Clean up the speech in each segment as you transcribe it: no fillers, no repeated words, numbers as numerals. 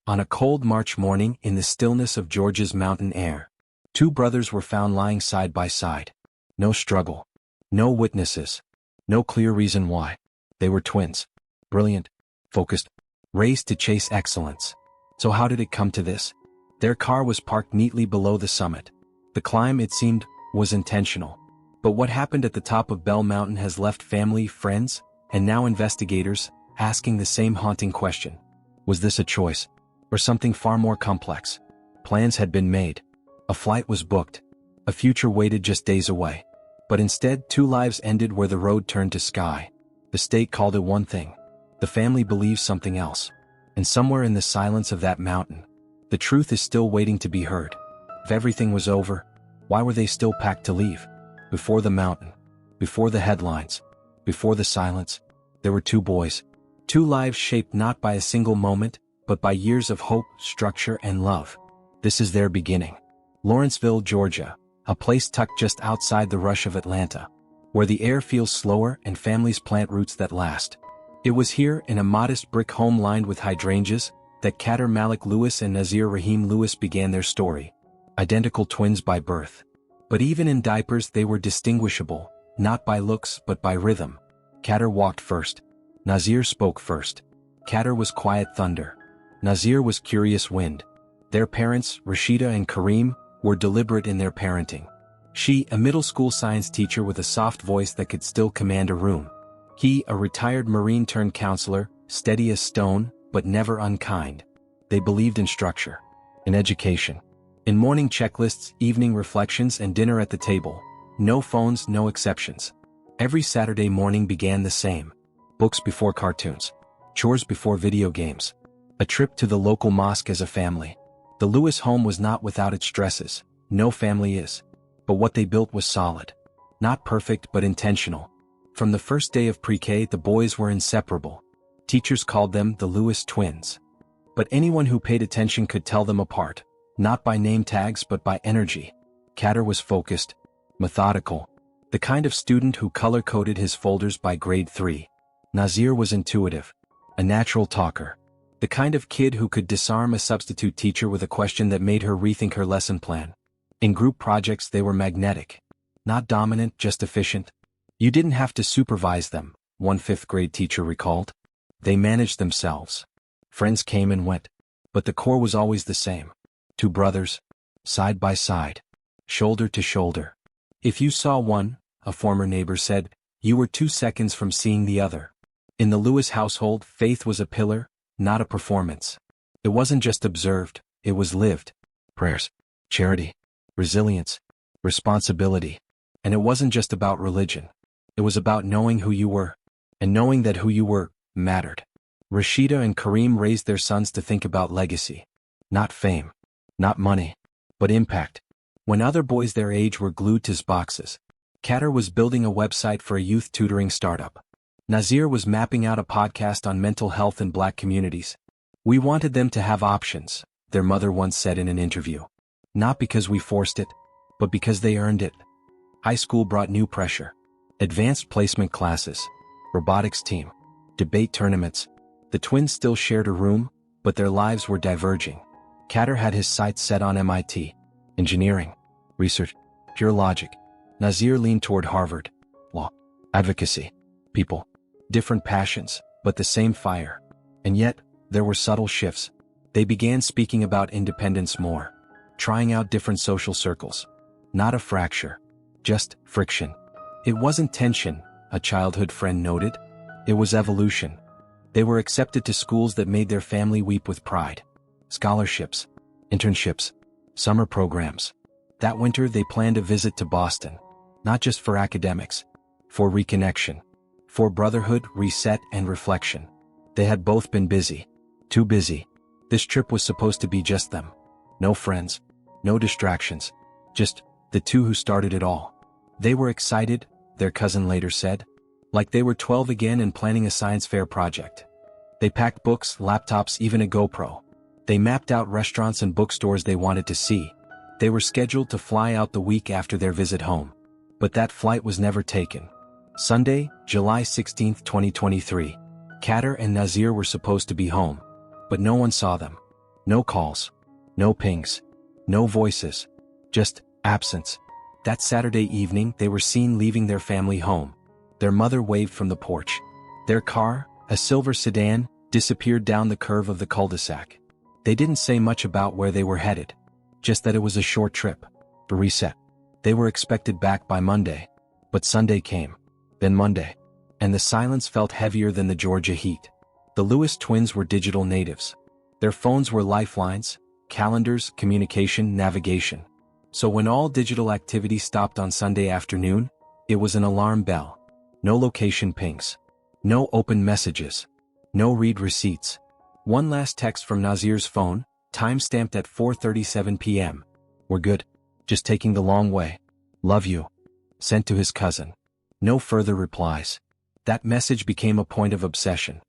On a cold March morning in the stillness of Georgia's mountain air, two brothers were found lying side by side. No struggle. No witnesses. No clear reason why. They were twins. Brilliant. Focused. Raised to chase excellence. So how did it come to this? Their car was parked neatly below the summit. The climb, it seemed, was intentional. But what happened at the top of Bell Mountain has left family, friends, and now investigators asking the same haunting question. Was this a choice? Or something far more complex? Plans had been made. A flight was booked. A future waited just days away. But instead, two lives ended where the road turned to sky. The state called it one thing. The family believes something else. And somewhere in the silence of that mountain, the truth is still waiting to be heard. If everything was over, why were they still packed to leave? Before the mountain, before the headlines, before the silence, there were two boys. Two lives shaped not by a single moment, but by years of hope, structure, and love. This is their beginning. Lawrenceville, Georgia, a place tucked just outside the rush of Atlanta, where the air feels slower and families plant roots that last. It was here, in a modest brick home lined with hydrangeas, that Qaadir Malik Lewis and Naazir Rahim Lewis began their story. Identical twins by birth. But even in diapers they were distinguishable, not by looks but by rhythm. Qaadir walked first. Naazir spoke first. Qaadir was quiet thunder. Naazir was curious wind. Their parents, Rashida and Kareem, were deliberate in their parenting. She, a middle school science teacher with a soft voice that could still command a room. He, a retired Marine-turned-counselor, steady as stone, but never unkind. They believed in structure, in education, in morning checklists, evening reflections, and dinner at the table. No phones, no exceptions. Every Saturday morning began the same. Books before cartoons. Chores before video games. A trip to the local mosque as a family. The Lewis home was not without its stresses. No family is. But what they built was solid. Not perfect, but intentional. From the first day of pre-K, the boys were inseparable. Teachers called them the Lewis twins. But anyone who paid attention could tell them apart. Not by name tags, but by energy. Qaadir was focused, methodical. The kind of student who color-coded his folders by grade 3. Naazir was intuitive. A natural talker. The kind of kid who could disarm a substitute teacher with a question that made her rethink her lesson plan. In group projects they were magnetic. Not dominant, just efficient. You didn't have to supervise them, one fifth-grade teacher recalled. They managed themselves. Friends came and went. But the core was always the same. Two brothers, side by side, shoulder to shoulder. If you saw one, a former neighbor said, you were 2 seconds from seeing the other. In the Lewis household, faith was a pillar, not a performance. It wasn't just observed, it was lived. Prayers, charity, resilience, responsibility. And it wasn't just about religion. It was about knowing who you were, and knowing that who you were mattered. Rashida and Kareem raised their sons to think about legacy. Not fame, not money, but impact. When other boys their age were glued to boxes, Qaadir was building a website for a youth tutoring startup. Naazir was mapping out a podcast on mental health in Black communities. We wanted them to have options, their mother once said in an interview. Not because we forced it, but because they earned it. High school brought new pressure. Advanced placement classes, robotics team, debate tournaments. The twins still shared a room, but their lives were diverging. Qaadir had his sights set on MIT, engineering, research, pure logic. Naazir leaned toward Harvard, law, advocacy, people. Different passions, but the same fire. And yet, there were subtle shifts. They began speaking about independence more. Trying out different social circles. Not a fracture. Just friction. It wasn't tension, a childhood friend noted. It was evolution. They were accepted to schools that made their family weep with pride. Scholarships, internships, summer programs. That winter they planned a visit to Boston. Not just for academics. For reconnection. For brotherhood, reset, and reflection. They had both been busy. Too busy. This trip was supposed to be just them. No friends. No distractions. Just the two who started it all. They were excited, their cousin later said. Like they were 12 again and planning a science fair project. They packed books, laptops, even a GoPro. They mapped out restaurants and bookstores they wanted to see. They were scheduled to fly out the week after their visit home. But that flight was never taken. Sunday, July 16, 2023. Qaadir and Naazir were supposed to be home. But no one saw them. No calls. No pings. No voices. Just absence. That Saturday evening they were seen leaving their family home. Their mother waved from the porch. Their car, a silver sedan, disappeared down the curve of the cul-de-sac. They didn't say much about where they were headed. Just that it was a short trip. A reset. They were expected back by Monday. But Sunday came. Then Monday. And the silence felt heavier than the Georgia heat. The Lewis twins were digital natives. Their phones were lifelines, calendars, communication, navigation. So when all digital activity stopped on Sunday afternoon, it was an alarm bell. No location pings. No open messages. No read receipts. One last text from Naazir's phone, time-stamped at 4:37 p.m. We're good. Just taking the long way. Love you. Sent to his cousin. No further replies. That message became a point of obsession.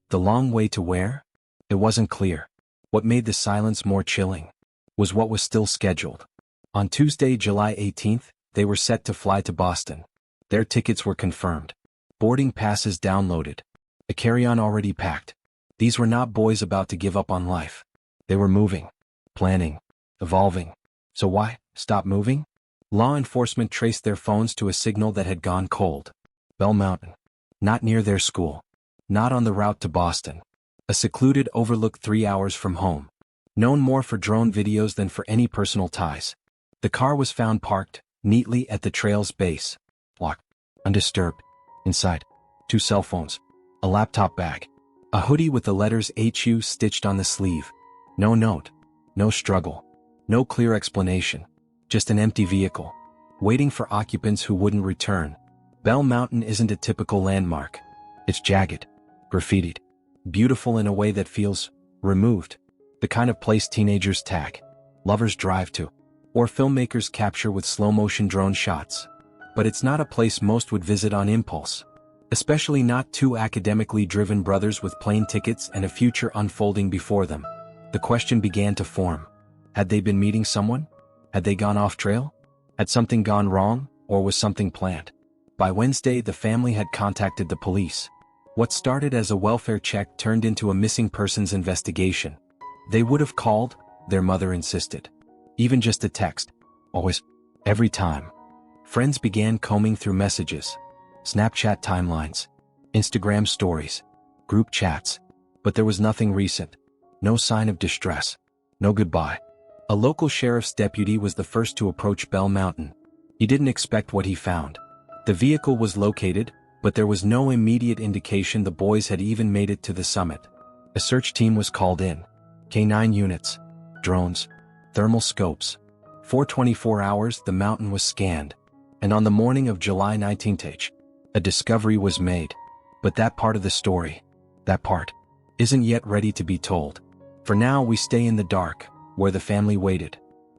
The long way to where? It wasn't clear. What made the silence more chilling was what was still scheduled. On Tuesday, July 18th, they were set to fly to Boston. Their tickets were confirmed. Boarding passes downloaded. A carry-on already packed. These were not boys about to give up on life. They were moving, planning, evolving. So why stop moving? Law enforcement traced their phones to a signal that had gone cold. Bell Mountain. Not near their school. Not on the route to Boston. A secluded overlook 3 hours from home. Known more for drone videos than for any personal ties. The car was found parked, neatly at the trail's base. Locked. Undisturbed. Inside. 2 cell phones. A laptop bag. A hoodie with the letters HU stitched on the sleeve. No note. No struggle. No clear explanation. Just an empty vehicle. Waiting for occupants who wouldn't return. Bell Mountain isn't a typical landmark. It's jagged. Graffitied. Beautiful in a way that feels removed. The kind of place teenagers tag. Lovers drive to. Or filmmakers capture with slow-motion drone shots. But it's not a place most would visit on impulse. Especially not 2 academically driven brothers with plane tickets and a future unfolding before them. The question began to form. Had they been meeting someone? Had they gone off trail? Had something gone wrong, or was something planned? By Wednesday, the family had contacted the police. What started as a welfare check turned into a missing persons investigation. They would have called, their mother insisted. Even just a text. Always. Every time. Friends began combing through messages. Snapchat timelines. Instagram stories. Group chats. But there was nothing recent. No sign of distress. No goodbye. A local sheriff's deputy was the first to approach Bell Mountain. He didn't expect what he found. The vehicle was located, but there was no immediate indication the boys had even made it to the summit. A search team was called in. K9 units. Drones. Thermal scopes. For 24 hours the mountain was scanned. And on the morning of July 19th, a discovery was made. But that part of the story, that part, isn't yet ready to be told. For now we stay in the dark, where the family waited.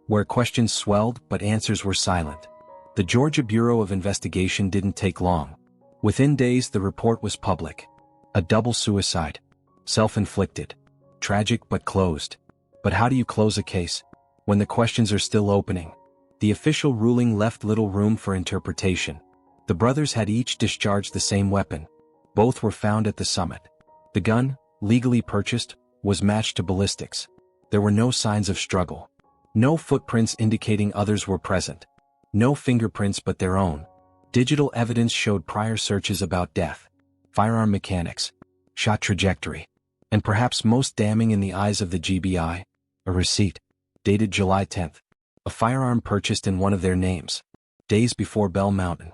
Where questions swelled but answers were silent. The Georgia Bureau of Investigation didn't take long. Within days the report was public. A double suicide. Self-inflicted. Tragic but closed. But how do you close a case when the questions are still opening? The official ruling left little room for interpretation. The brothers had each discharged the same weapon. Both were found at the summit. The gun, legally purchased, was matched to ballistics. There were no signs of struggle. No footprints indicating others were present. No fingerprints but their own. Digital evidence showed prior searches about death, firearm mechanics, shot trajectory, and perhaps most damning in the eyes of the GBI, a receipt, dated July 10th. A firearm purchased in one of their names. Days before Bell Mountain.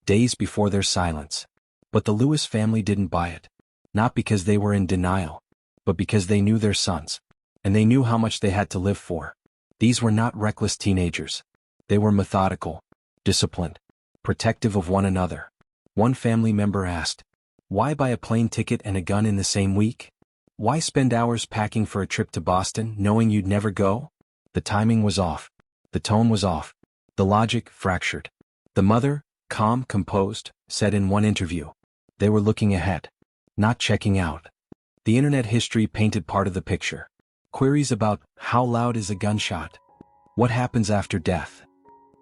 Days before their silence. But the Lewis family didn't buy it. Not because they were in denial, but because they knew their sons. And they knew how much they had to live for. These were not reckless teenagers. They were methodical, disciplined, protective of one another. One family member asked, "Why buy a plane ticket and a gun in the same week? Why spend hours packing for a trip to Boston knowing you'd never go?" The timing was off. The tone was off. The logic fractured. The mother, calm, composed, said in one interview, they were looking ahead, not checking out. The internet history painted part of the picture. Queries about how loud is a gunshot? What happens after death?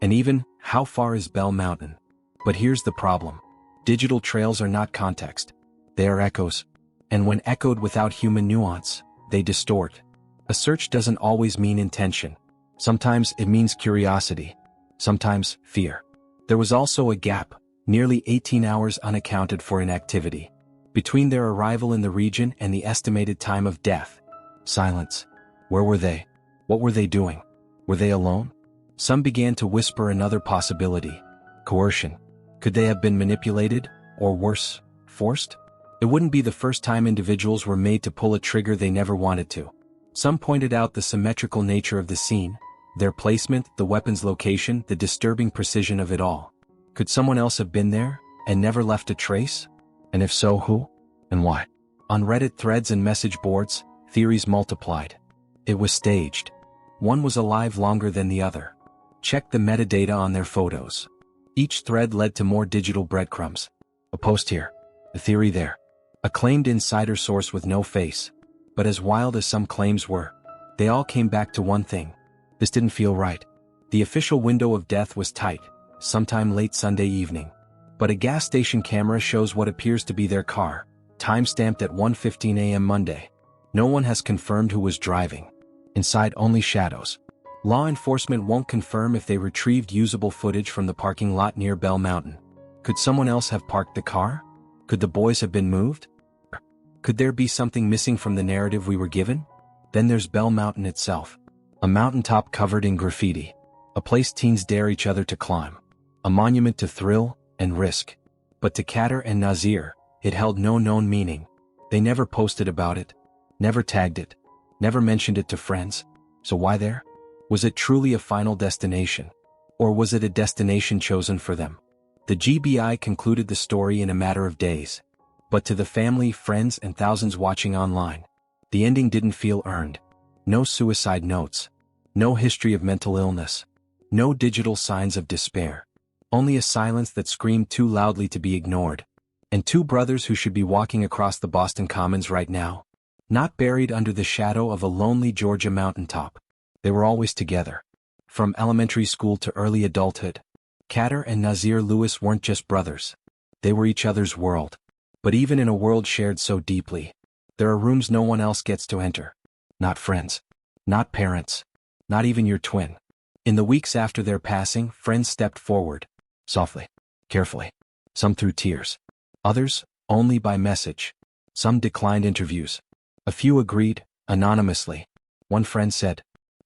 And even, how far is Bell Mountain? But here's the problem. Digital trails are not context. They are echoes. And when echoed without human nuance, they distort. A search doesn't always mean intention. Sometimes it means curiosity. Sometimes fear. There was also a gap, nearly 18 hours unaccounted for inactivity, between their arrival in the region and the estimated time of death. Silence. Where were they? What were they doing? Were they alone? Some began to whisper another possibility. Coercion. Could they have been manipulated, or worse, forced? It wouldn't be the first time individuals were made to pull a trigger they never wanted to. Some pointed out the symmetrical nature of the scene, their placement, the weapon's location, the disturbing precision of it all. Could someone else have been there, and never left a trace? And if so, who? And why? On Reddit threads and message boards, theories multiplied. It was staged. One was alive longer than the other. Check the metadata on their photos. Each thread led to more digital breadcrumbs. A post here. A theory there. A claimed insider source with no face. But as wild as some claims were, they all came back to one thing. This didn't feel right. The official window of death was tight, sometime late Sunday evening. But a gas station camera shows what appears to be their car, time-stamped at 1:15 a.m. Monday. No one has confirmed who was driving. Inside, only shadows. Law enforcement won't confirm if they retrieved usable footage from the parking lot near Bell Mountain. Could someone else have parked the car? Could the boys have been moved? Could there be something missing from the narrative we were given? Then there's Bell Mountain itself. A mountaintop covered in graffiti. A place teens dare each other to climb. A monument to thrill and risk. But to Qaadir and Naazir, it held no known meaning. They never posted about it. Never tagged it. Never mentioned it to friends. So why there? Was it truly a final destination? Or was it a destination chosen for them? The GBI concluded the story in a matter of days. But to the family, friends, and thousands watching online, the ending didn't feel earned. No suicide notes. No history of mental illness. No digital signs of despair. Only a silence that screamed too loudly to be ignored. And two brothers who should be walking across the Boston Commons right now. Not buried under the shadow of a lonely Georgia mountaintop. They were always together. From elementary school to early adulthood. Qaadir and Naazir Lewis weren't just brothers. They were each other's world. But even in a world shared so deeply, there are rooms no one else gets to enter. Not friends. Not parents. Not even your twin. In the weeks after their passing, friends stepped forward. Softly. Carefully. Some through tears. Others, only by message. Some declined interviews. A few agreed, anonymously. One friend said,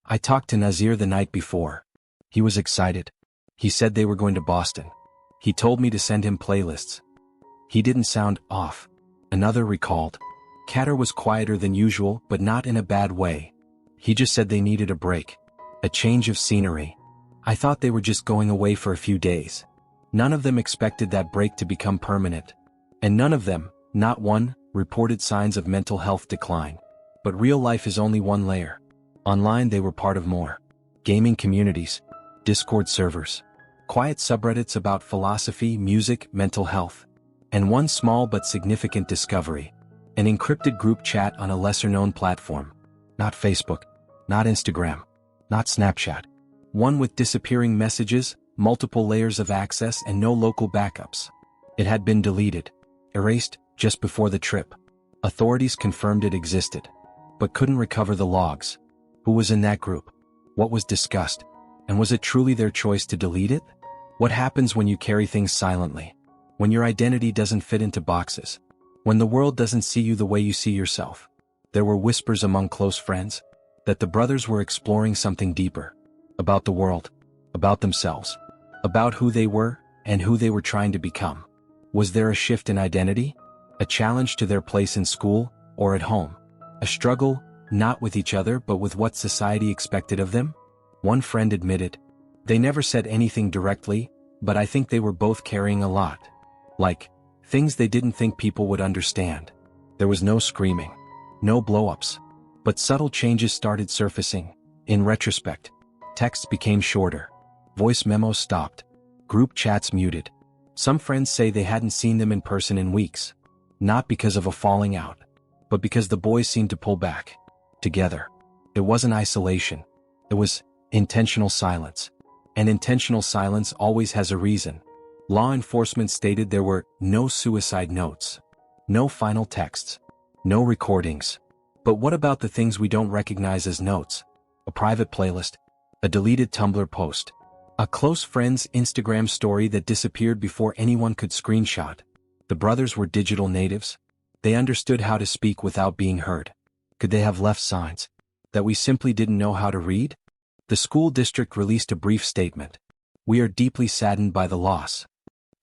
"I talked to Naazir the night before. He was excited. He said they were going to Boston. He told me to send him playlists. He didn't sound off." Another recalled. Qaadir was quieter than usual, but not in a bad way. He just said they needed a break. A change of scenery. I thought they were just going away for a few days. None of them expected that break to become permanent. And none of them, not one, reported signs of mental health decline. But real life is only one layer. Online they were part of more. Gaming communities. Discord servers. Quiet subreddits about philosophy, music, mental health. And one small but significant discovery. An encrypted group chat on a lesser-known platform. Not Facebook. Not Instagram. Not Snapchat. One with disappearing messages, multiple layers of access, and no local backups. It had been deleted. Erased, just before the trip. Authorities confirmed it existed. But couldn't recover the logs. Who was in that group? What was discussed? And was it truly their choice to delete it? What happens when you carry things silently? When your identity doesn't fit into boxes? When the world doesn't see you the way you see yourself? There were whispers among close friends that the brothers were exploring something deeper. About the world. About themselves. About who they were, and who they were trying to become. Was there a shift in identity? A challenge to their place in school, or at home? A struggle, not with each other but with what society expected of them? One friend admitted, "They never said anything directly, but I think they were both carrying a lot. Like, things they didn't think people would understand." There was no screaming. No blow-ups. But subtle changes started surfacing. In retrospect, texts became shorter. Voice memos stopped. Group chats muted. Some friends say they hadn't seen them in person in weeks. Not because of a falling out, but because the boys seemed to pull back. Together. It wasn't isolation. It was intentional silence. And intentional silence always has a reason. Law enforcement stated there were no suicide notes. No final texts. No recordings. But what about the things we don't recognize as notes? A private playlist, a deleted Tumblr post, a close friend's Instagram story that disappeared before anyone could screenshot. The brothers were digital natives. They understood how to speak without being heard. Could they have left signs that we simply didn't know how to read? The school district released a brief statement. We are deeply saddened by the loss,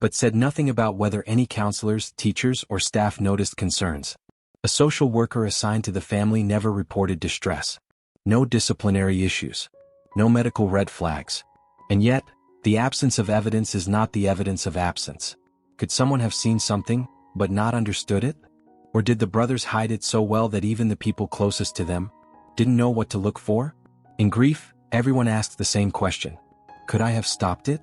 but said nothing about whether any counselors, teachers, or staff noticed concerns. A social worker assigned to the family never reported distress. No disciplinary issues. No medical red flags. And yet, the absence of evidence is not the evidence of absence. Could someone have seen something, but not understood it? Or did the brothers hide it so well that even the people closest to them didn't know what to look for? In grief, everyone asked the same question. Could I have stopped it?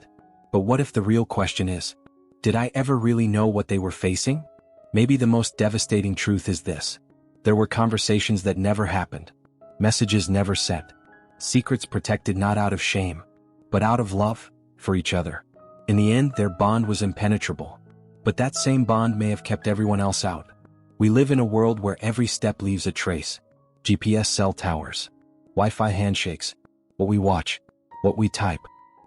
But what if the real question is, did I ever really know what they were facing? Maybe the most devastating truth is this. There were conversations that never happened. Messages never sent. Secrets protected not out of shame, but out of love for each other. In the end, their bond was impenetrable. But that same bond may have kept everyone else out. We live in a world where every step leaves a trace. GPS cell towers, Wi-Fi handshakes, what we watch, what we type,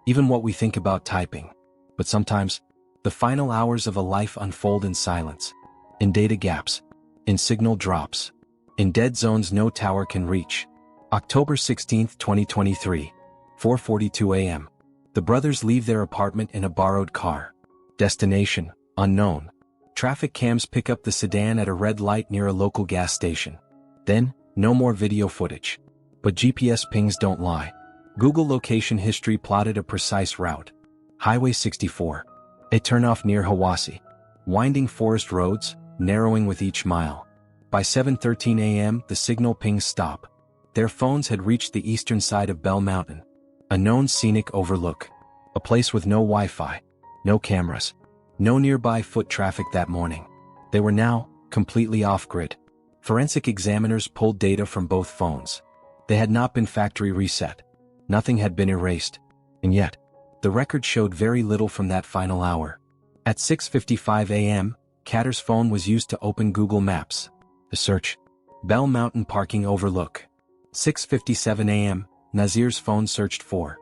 even what we think about typing. But sometimes, the final hours of a life unfold in silence, in data gaps, in signal drops, in dead zones no tower can reach. October 16, 2023, 4:42 a.m. The brothers leave their apartment in a borrowed car. Destination, unknown. Traffic cams pick up the sedan at a red light near a local gas station. Then, no more video footage. But GPS pings don't lie. Google location history plotted a precise route. Highway 64. A turnoff near Hawassi. Winding forest roads, narrowing with each mile. By 7:13 a.m., the signal pings stop. Their phones had reached the eastern side of Bell Mountain. A known scenic overlook. A place with no Wi-Fi, no cameras, no nearby foot traffic that morning. They were now completely off-grid. Forensic examiners pulled data from both phones. They had not been factory reset. Nothing had been erased. And yet, the record showed very little from that final hour. At 6:55 a.m., Qaadir's phone was used to open Google Maps. The search. Bell Mountain Parking Overlook. 6:57 a.m., Naazir's phone searched for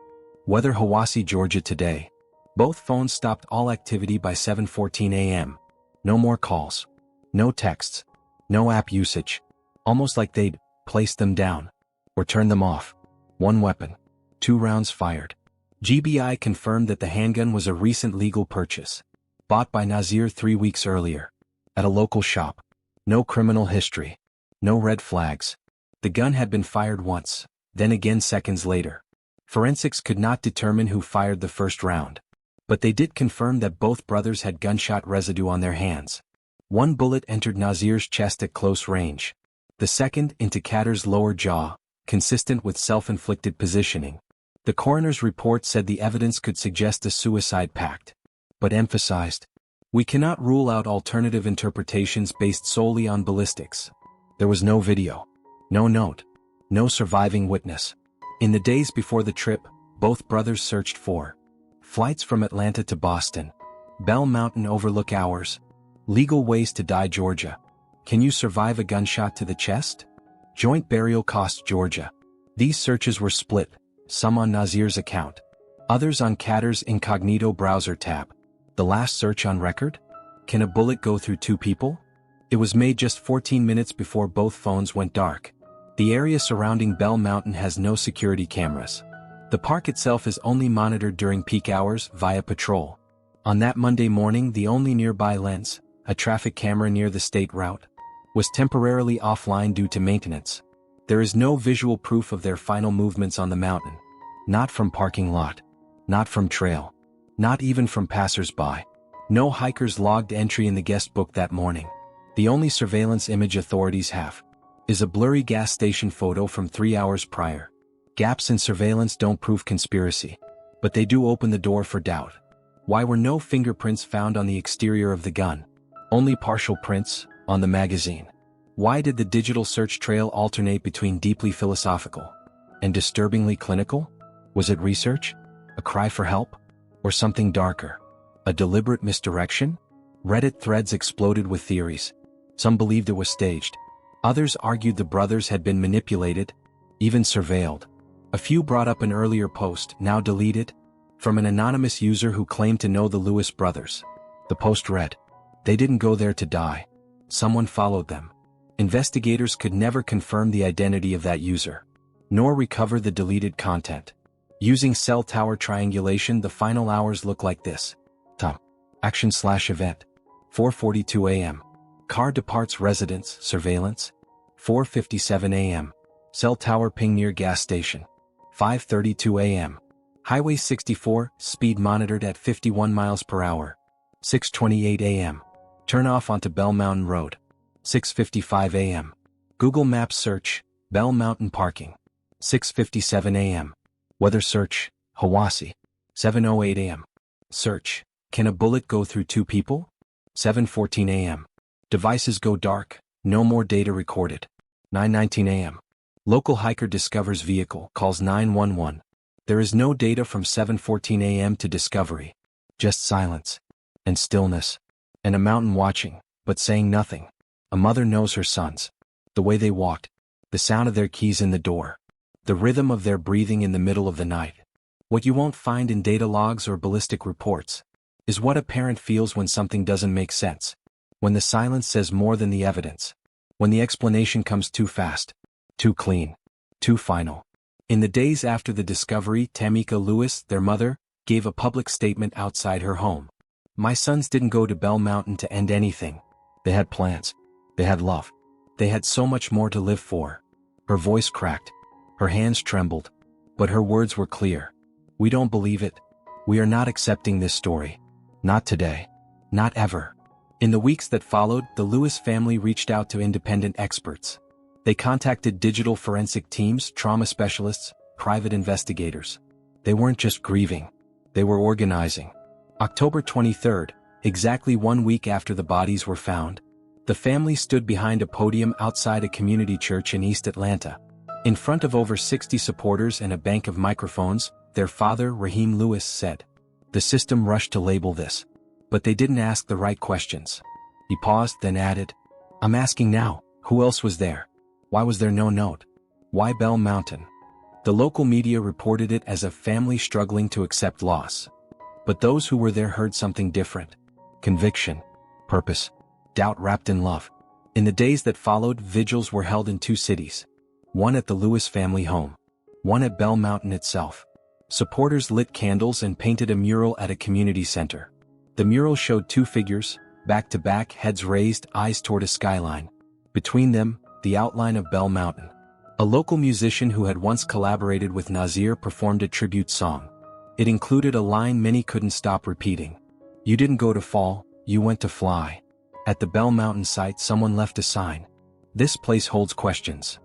weather Hawassi, Georgia today. Both phones stopped all activity by 7:14 a.m. No more calls. No texts. No app usage. Almost like they'd placed them down or turned them off. One weapon. 2 rounds fired. GBI confirmed that the handgun was a recent legal purchase. Bought by Naazir 3 weeks earlier. At a local shop. No criminal history. No red flags. The gun had been fired once, then again seconds later. Forensics could not determine who fired the first round. But they did confirm that both brothers had gunshot residue on their hands. One bullet entered Naazir's chest at close range. The second into Qaadir's lower jaw, consistent with self-inflicted positioning. The coroner's report said the evidence could suggest a suicide pact, but emphasized, we cannot rule out alternative interpretations based solely on ballistics. There was no video, no note, no surviving witness. In the days before the trip, both brothers searched for flights from Atlanta to Boston, Bell Mountain Overlook hours, legal ways to die Georgia. Can you survive a gunshot to the chest? Joint burial cost Georgia. These searches were split, some on Naazir's account, others on Qaadir's incognito browser tab. The last search on record? Can a bullet go through 2 people? It was made just 14 minutes before both phones went dark. The area surrounding Bell Mountain has no security cameras. The park itself is only monitored during peak hours via patrol. On that Monday morning, the only nearby lens, a traffic camera near the state route, was temporarily offline due to maintenance. There is no visual proof of their final movements on the mountain. Not from parking lot. Not from trail. Not even from passers-by. No hikers logged entry in the guest book that morning. The only surveillance image authorities have is a blurry gas station photo from 3 hours prior. Gaps in surveillance don't prove conspiracy, but they do open the door for doubt. Why were no fingerprints found on the exterior of the gun? Only partial prints on the magazine. Why did the digital search trail alternate between deeply philosophical and disturbingly clinical? Was it research? A cry for help? Or something darker? A deliberate misdirection? Reddit threads exploded with theories. Some believed it was staged. Others argued the brothers had been manipulated, even surveilled. A few brought up an earlier post, now deleted, from an anonymous user who claimed to know the Lewis brothers. The post read, "They didn't go there to die. Someone followed them." Investigators could never confirm the identity of that user, nor recover the deleted content. Using cell tower triangulation, the final hours look like this. Tom. Action/event. 4:42 a.m. Car departs residence, surveillance. 4:57 a.m. Cell tower ping near gas station. 5:32 a.m. Highway 64, speed monitored at 51 miles per hour. 6:28 a.m. Turn off onto Bell Mountain Road. 6:55 a.m. Google Maps search, Bell Mountain parking. 6:57 a.m. Weather search, Hiwassee. 7:08 a.m. Search, can a bullet go through two people? 7:14 a.m. Devices go dark, no more data recorded. 9:19 a.m. Local hiker discovers vehicle, calls 911. There is no data from 7:14 a.m. to discovery. Just silence. And stillness. And a mountain watching, but saying nothing. A mother knows her sons. The way they walked. The sound of their keys in the door. The rhythm of their breathing in the middle of the night. What you won't find in data logs or ballistic reports is what a parent feels when something doesn't make sense. When the silence says more than the evidence. When the explanation comes too fast. Too clean. Too final. In the days after the discovery, Tamika Lewis, their mother, gave a public statement outside her home. "My sons didn't go to Bell Mountain to end anything. They had plans. They had love. They had so much more to live for." Her voice cracked. Her hands trembled. But her words were clear. "We don't believe it. We are not accepting this story. Not today. Not ever." In the weeks that followed, the Lewis family reached out to independent experts. They contacted digital forensic teams, trauma specialists, private investigators. They weren't just grieving. They were organizing. October 23rd, exactly 1 week after the bodies were found, the family stood behind a podium outside a community church in East Atlanta. In front of over 60 supporters and a bank of microphones, their father, Raheem Lewis, said, "The system rushed to label this. But they didn't ask the right questions." He paused, then added, "I'm asking now, who else was there? Why was there no note? Why Bell Mountain?" The local media reported it as a family struggling to accept loss. But those who were there heard something different. Conviction, purpose, doubt wrapped in love. In the days that followed, vigils were held in 2 cities. One at the Lewis family home. One at Bell Mountain itself. Supporters lit candles and painted a mural at a community center. The mural showed 2 figures, back to back, heads raised, eyes toward a skyline. Between them, the outline of Bell Mountain. A local musician who had once collaborated with Naazir performed a tribute song. It included a line many couldn't stop repeating. "You didn't go to fall, you went to fly." At the Bell Mountain site, someone left a sign. "This place holds questions."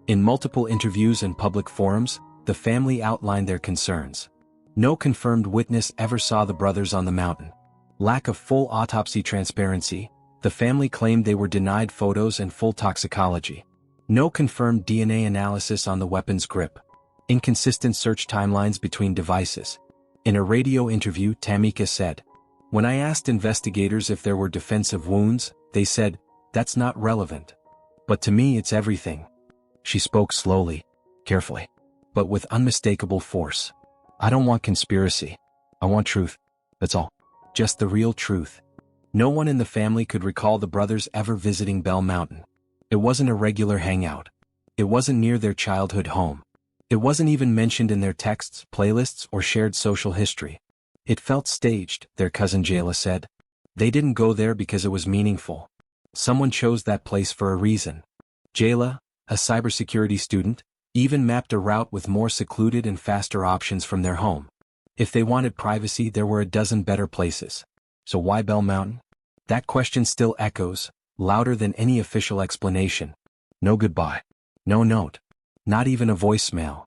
In multiple interviews and public forums, the family outlined their concerns. No confirmed witness ever saw the brothers on the mountain. Lack of full autopsy transparency. The family claimed they were denied photos and full toxicology. No confirmed DNA analysis on the weapon's grip. Inconsistent search timelines between devices. In a radio interview, Tamika said, "When I asked investigators if there were defensive wounds, they said, 'That's not relevant. But to me it's everything.'" She spoke slowly, carefully, but with unmistakable force. "I don't want conspiracy. I want truth. That's all. Just the real truth." No one in the family could recall the brothers ever visiting Bell Mountain. It wasn't a regular hangout. It wasn't near their childhood home. It wasn't even mentioned in their texts, playlists, or shared social history. It felt staged, their cousin Jayla said. They didn't go there because it was meaningful. Someone chose that place for a reason. Jayla, a cybersecurity student, even mapped a route with more secluded and faster options from their home. If they wanted privacy, there were a dozen better places. So why Bell Mountain? That question still echoes, louder than any official explanation. No goodbye. No note. Not even a voicemail.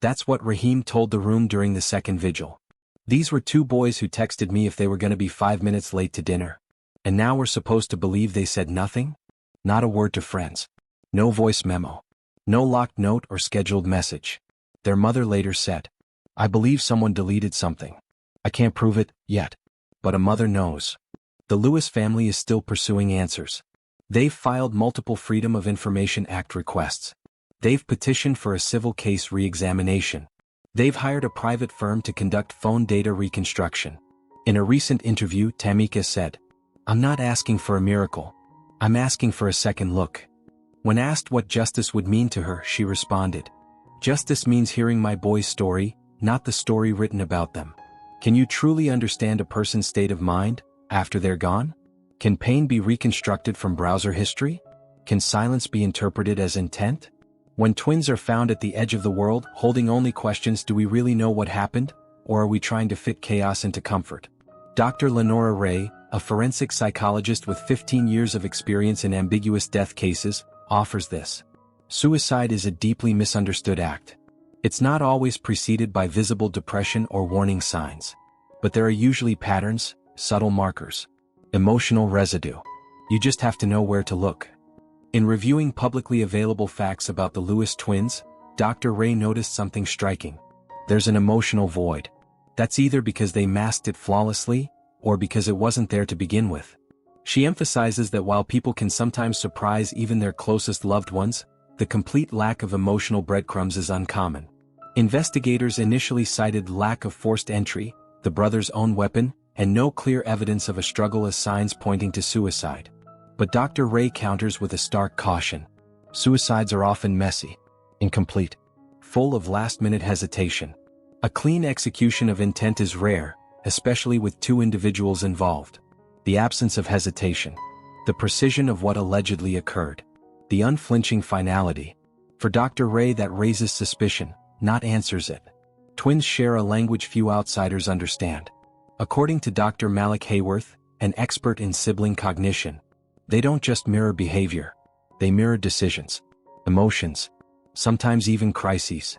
That's what Raheem told the room during the second vigil. "These were 2 boys who texted me if they were going to be 5 minutes late to dinner. And now we're supposed to believe they said nothing? Not a word to friends. No voice memo. No locked note or scheduled message." Their mother later said, "I believe someone deleted something. I can't prove it, yet. But a mother knows." The Lewis family is still pursuing answers. They've filed multiple Freedom of Information Act requests. They've petitioned for a civil case re-examination. They've hired a private firm to conduct phone data reconstruction. In a recent interview, Tamika said, "I'm not asking for a miracle. I'm asking for a second look." When asked what justice would mean to her, she responded, "Justice means hearing my boy's story, not the story written about them." Can you truly understand a person's state of mind after they're gone? Can pain be reconstructed from browser history? Can silence be interpreted as intent? When twins are found at the edge of the world, holding only questions, do we really know what happened, or are we trying to fit chaos into comfort? Dr. Lenora Ray, a forensic psychologist with 15 years of experience in ambiguous death cases, offers this. Suicide is a deeply misunderstood act. It's not always preceded by visible depression or warning signs. But there are usually patterns, subtle markers, emotional residue. You just have to know where to look. In reviewing publicly available facts about the Lewis twins, Dr. Ray noticed something striking. There's an emotional void. That's either because they masked it flawlessly, or because it wasn't there to begin with. She emphasizes that while people can sometimes surprise even their closest loved ones, the complete lack of emotional breadcrumbs is uncommon. Investigators initially cited lack of forced entry, the brother's own weapon, and no clear evidence of a struggle as signs pointing to suicide. But Dr. Ray counters with a stark caution. Suicides are often messy, incomplete, full of last-minute hesitation. A clean execution of intent is rare, especially with two individuals involved. The absence of hesitation, the precision of what allegedly occurred, the unflinching finality. For Dr. Ray, that raises suspicion, not answers it. Twins share a language few outsiders understand. According to Dr. Malik Hayworth, an expert in sibling cognition, they don't just mirror behavior, they mirror decisions, emotions, sometimes even crises.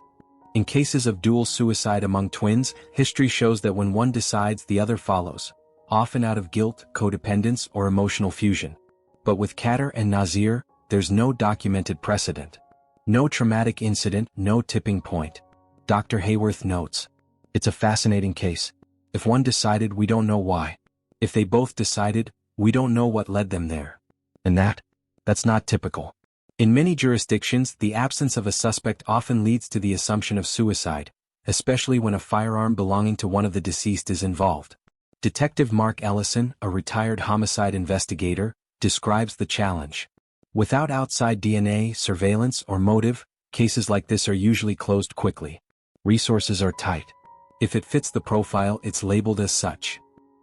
In cases of dual suicide among twins, history shows that when one decides, the other follows, often out of guilt, codependence, or emotional fusion. But with Qaadir and Naazir, there's no documented precedent. No traumatic incident, no tipping point. Dr. Hayworth notes, "It's a fascinating case. If one decided, we don't know why. If they both decided, we don't know what led them there. And that's not typical." In many jurisdictions, the absence of a suspect often leads to the assumption of suicide, especially when a firearm belonging to one of the deceased is involved. Detective Mark Ellison, a retired homicide investigator, describes the challenge. Without outside DNA, surveillance, or motive, cases like this are usually closed quickly. Resources are tight. If it fits the profile, it's labeled as such.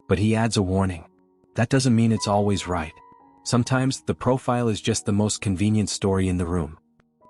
But he adds a warning. That doesn't mean it's always right. Sometimes, the profile is just the most convenient story in the room.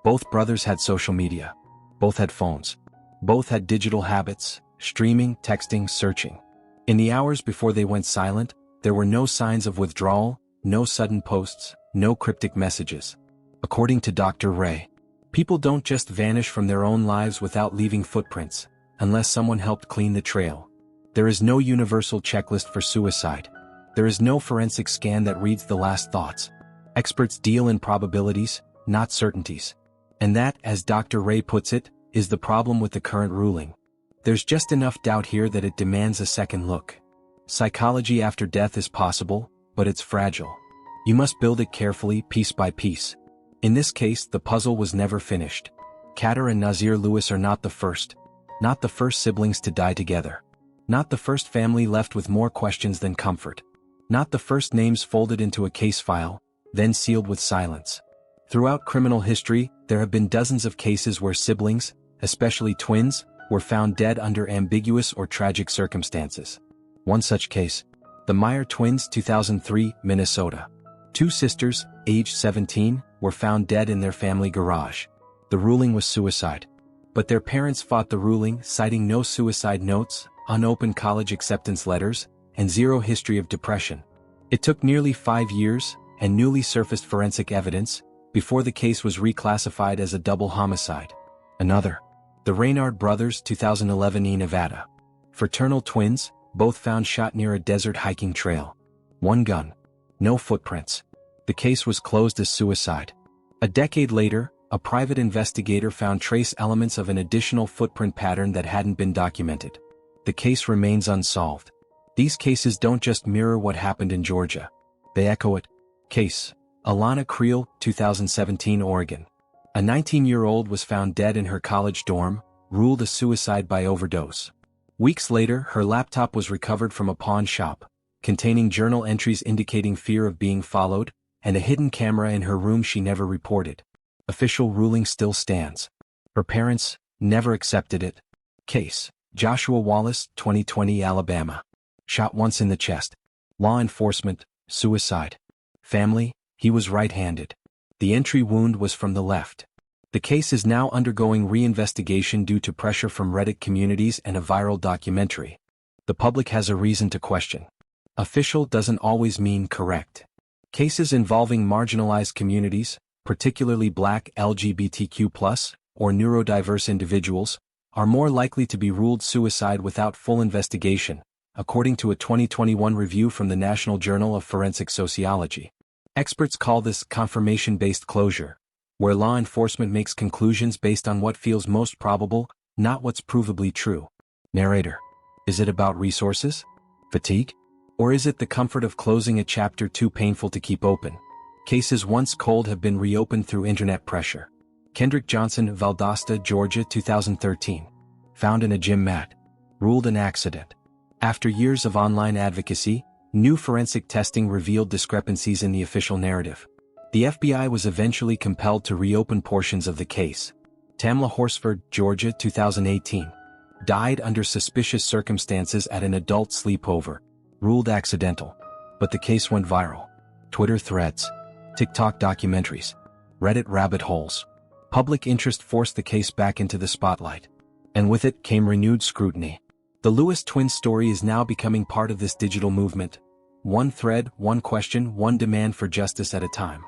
Both brothers had social media. Both had phones. Both had digital habits, streaming, texting, searching. In the hours before they went silent, there were no signs of withdrawal, no sudden posts, no cryptic messages. According to Dr. Ray, people don't just vanish from their own lives without leaving footprints, unless someone helped clean the trail. There is no universal checklist for suicide. There is no forensic scan that reads the last thoughts. Experts deal in probabilities, not certainties. And that, as Dr. Ray puts it, is the problem with the current ruling. There's just enough doubt here that it demands a second look. Psychology after death is possible, but it's fragile. You must build it carefully, piece by piece. In this case, the puzzle was never finished. Qaadir and Naazir Lewis are not the first. Not the first siblings to die together. Not the first family left with more questions than comfort. Not the first names folded into a case file, then sealed with silence. Throughout criminal history, there have been dozens of cases where siblings, especially twins, were found dead under ambiguous or tragic circumstances. One such case, the Meyer twins, 2003, Minnesota. Two sisters, aged 17, were found dead in their family garage. The ruling was suicide. But their parents fought the ruling, citing no suicide notes, unopened college acceptance letters, and zero history of depression. It took nearly 5 years, and newly surfaced forensic evidence, before the case was reclassified as a double homicide. Another, the Reynard brothers, 2011, Nevada. Fraternal twins, both found shot near a desert hiking trail. One gun. No footprints. The case was closed as suicide. A decade later, a private investigator found trace elements of an additional footprint pattern that hadn't been documented. The case remains unsolved. These cases don't just mirror what happened in Georgia. They echo it. Case Alana Creel, 2017, Oregon. A 19-year-old was found dead in her college dorm, ruled a suicide by overdose. Weeks later, her laptop was recovered from a pawn shop, containing journal entries indicating fear of being followed, and a hidden camera in her room she never reported. Official ruling still stands. Her parents never accepted it. Case: Joshua Wallace, 2020, Alabama. Shot once in the chest. Law enforcement: suicide. Family: he was right-handed. The entry wound was from the left. The case is now undergoing reinvestigation due to pressure from Reddit communities and a viral documentary. The public has a reason to question. Official doesn't always mean correct. Cases involving marginalized communities, particularly Black, LGBTQ+, or neurodiverse individuals, are more likely to be ruled suicide without full investigation, according to a 2021 review from the National Journal of Forensic Sociology. Experts call this confirmation-based closure, where law enforcement makes conclusions based on what feels most probable, not what's provably true. Narrator: is it about resources? Fatigue? Or is it the comfort of closing a chapter too painful to keep open? Cases once cold have been reopened through internet pressure. Kendrick Johnson, Valdosta, Georgia, 2013. Found in a gym mat. Ruled an accident. After years of online advocacy, new forensic testing revealed discrepancies in the official narrative. The FBI was eventually compelled to reopen portions of the case. Tamla Horsford, Georgia, 2018. Died under suspicious circumstances at an adult sleepover. Ruled accidental. But the case went viral. Twitter threads. TikTok documentaries. Reddit rabbit holes. Public interest forced the case back into the spotlight. And with it came renewed scrutiny. The Lewis twins story is now becoming part of this digital movement. One thread, one question, one demand for justice at a time.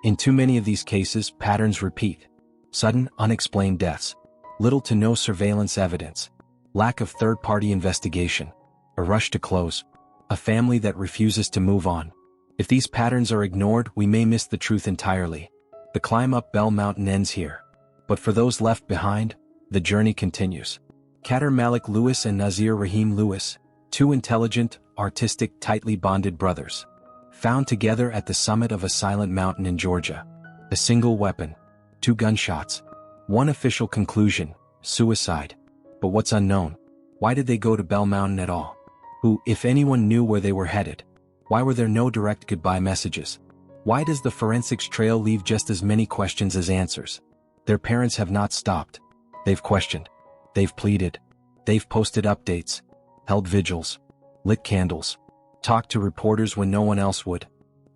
In too many of these cases, patterns repeat. Sudden, unexplained deaths. Little to no surveillance evidence. Lack of third-party investigation. A rush to close. A family that refuses to move on. If these patterns are ignored, we may miss the truth entirely. The climb up Bell Mountain ends here. But for those left behind, the journey continues. Qaadir Malik Lewis and Naazir Rahim Lewis, two intelligent, artistic, tightly bonded brothers. Found together at the summit of a silent mountain in Georgia. A single weapon. 2 gunshots. One official conclusion: suicide. But what's unknown? Why did they go to Bell Mountain at all? Who, if anyone, knew where they were headed? Why were there no direct goodbye messages? Why does the forensics trail leave just as many questions as answers? Their parents have not stopped. They've questioned. They've pleaded. They've posted updates. Held vigils. Lit candles. Talked to reporters when no one else would.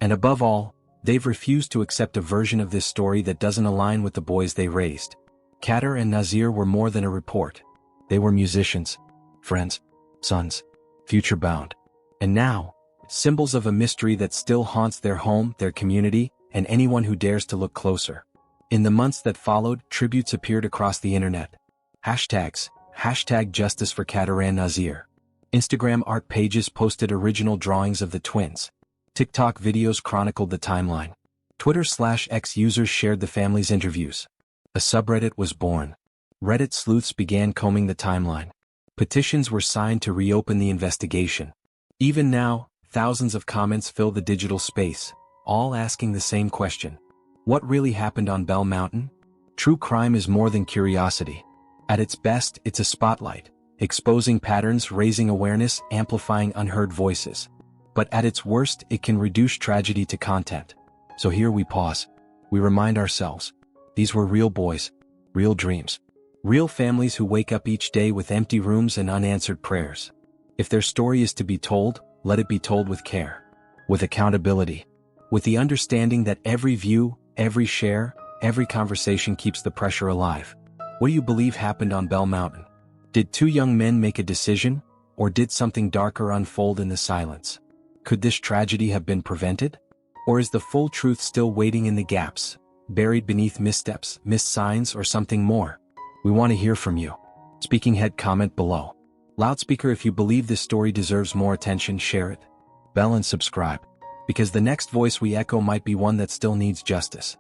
And above all, they've refused to accept a version of this story that doesn't align with the boys they raised. Qaadir and Naazir were more than a report. They were musicians, friends, sons, future-bound. And now, symbols of a mystery that still haunts their home, their community, and anyone who dares to look closer. In the months that followed, tributes appeared across the internet. Hashtags, #Justice for Qaadir and Naazir. Instagram art pages posted original drawings of the twins. TikTok videos chronicled the timeline. Twitter/X users shared the family's interviews. A subreddit was born. Reddit sleuths began combing the timeline. Petitions were signed to reopen the investigation. Even now, thousands of comments fill the digital space, all asking the same question. What really happened on Bell Mountain? True crime is more than curiosity. At its best, it's a spotlight, exposing patterns, raising awareness, amplifying unheard voices. But at its worst, it can reduce tragedy to content. So here we pause. We remind ourselves. These were real boys, real dreams, real families who wake up each day with empty rooms and unanswered prayers. If their story is to be told, let it be told with care, with accountability, with the understanding that every view, every share, every conversation keeps the pressure alive. What do you believe happened on Bell Mountain? Did 2 young men make a decision, or did something darker unfold in the silence? Could this tragedy have been prevented? Or is the full truth still waiting in the gaps, buried beneath missteps, missed signs, or something more? We want to hear from you. Speaking head, comment below. Loudspeaker, if you believe this story deserves more attention, share it. Bell and subscribe. Because the next voice we echo might be one that still needs justice.